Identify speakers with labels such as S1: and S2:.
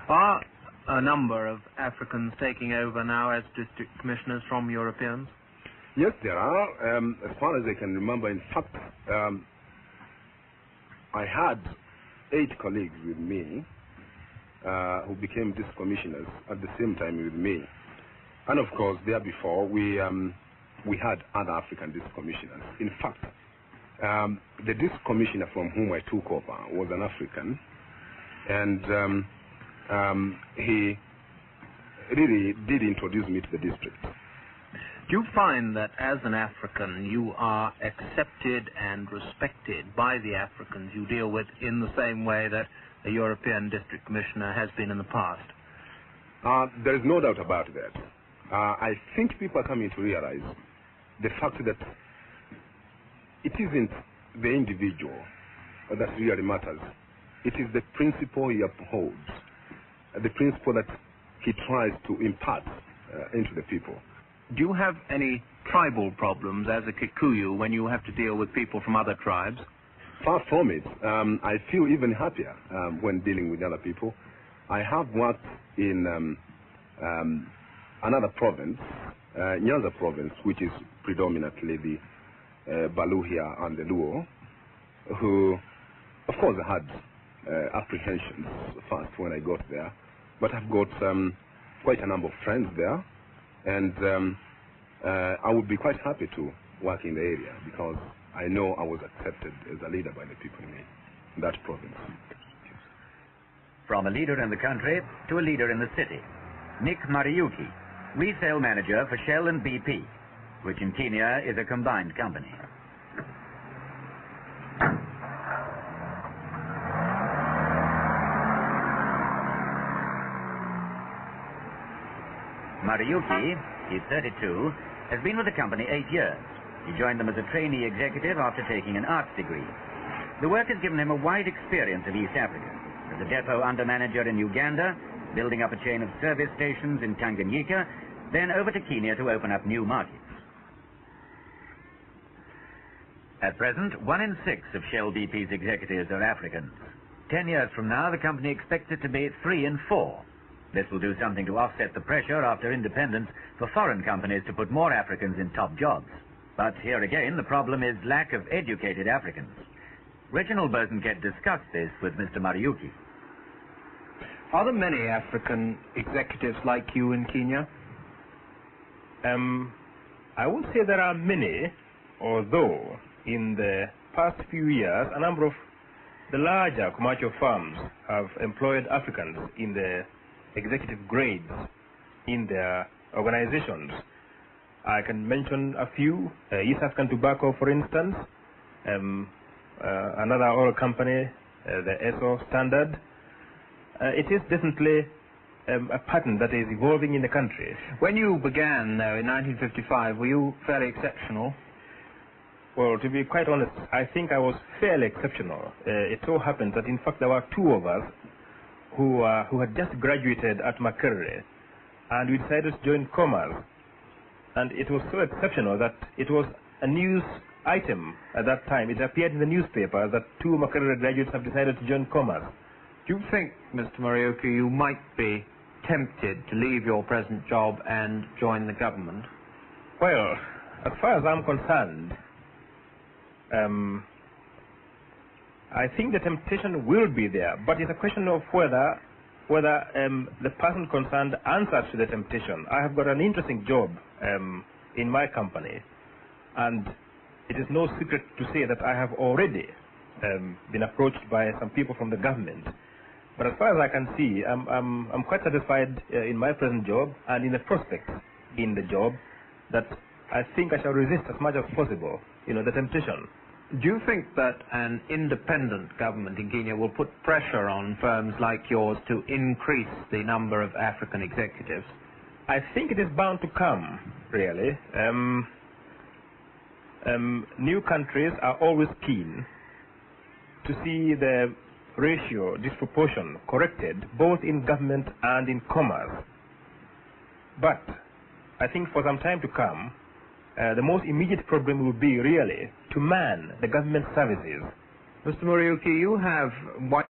S1: Are a number of Africans taking over now as district commissioners from Europeans?
S2: Yes, there are. As far as I can remember, in fact, I had 8 colleagues with me who became district commissioners at the same time with me. And of course, there before, we had other African district commissioners. In fact, the district commissioner from whom I took over was an African, and he really did introduce me to the district.
S1: Do you find that as an African you are accepted and respected by the Africans you deal with in the same way that a European district commissioner has been in the past?
S2: There is no doubt about that. I think people are coming to realize the fact that it isn't the individual that really matters. It is the principle he upholds, the principle that he tries to impart into the people.
S1: Do you have any tribal problems as a Kikuyu when you have to deal with people from other tribes?
S2: Far from it. I feel even happier when dealing with other people. I have worked in another province, Nyanza province, which is predominantly the Baluhia and the Luo, who, of course, had apprehensions first when I got there, but I've got quite a number of friends there, and I would be quite happy to work in the area because I know I was accepted as a leader by the people in that province.
S3: From a leader in the country to a leader in the city, Nick Nanyuki, resale manager for Shell and BP, which in Kenya is a combined company. Nanyuki, he's 32, has been with the company 8 years. He joined them as a trainee executive after taking an arts degree. The work has given him a wide experience of East Africa, as a depot under-manager in Uganda, building up a chain of service stations in Tanganyika, then over to Kenya to open up new markets. At present, 1 in 6 of Shell BP's executives are Africans. 10 years from now, the company expects it to be 3 in 4. This will do something to offset the pressure after independence for foreign companies to put more Africans in top jobs. But here again, the problem is lack of educated Africans. Reginald Bosenket discussed this with Mr. Nanyuki.
S1: Are there many African executives like you in Kenya?
S4: I would say there are many, although in the past few years, a number of the larger commercial firms have employed Africans in the executive grades in their organizations. I can mention a few, East African Tobacco, for instance, another oil company, the ESO Standard. It is definitely a pattern that is evolving in the country.
S1: When you began, though, in 1955, were you fairly exceptional?
S4: Well, to be quite honest, I think I was fairly exceptional. It so happened that, in fact, there were 2 of us who had just graduated at Makerere, and we decided to join commerce. And it was so exceptional that it was a news item at that time. It appeared in the newspaper that 2 Makerere graduates have decided to join commerce.
S1: Do you think, Mr. Nanyuki, you might be tempted to leave your present job and join the government?
S4: Well, as far as I'm concerned, I think the temptation will be there, but it's a question of whether the person concerned answers to the temptation. I have got an interesting job in my company, and it is no secret to say that I have already been approached by some people from the government. But as far as I can see, I'm quite satisfied in my present job and in the prospects in the job that I think I shall resist as much as possible, the temptation.
S1: Do you think that an independent government in Kenya will put pressure on firms like yours to increase the number of African executives?
S4: I think it is bound to come, really. New countries are always keen to see the ratio, disproportion, corrected, both in government and in commerce. But I think for some time to come, the most immediate problem will be really to man the government services.
S1: Mr. Nanyuki, you have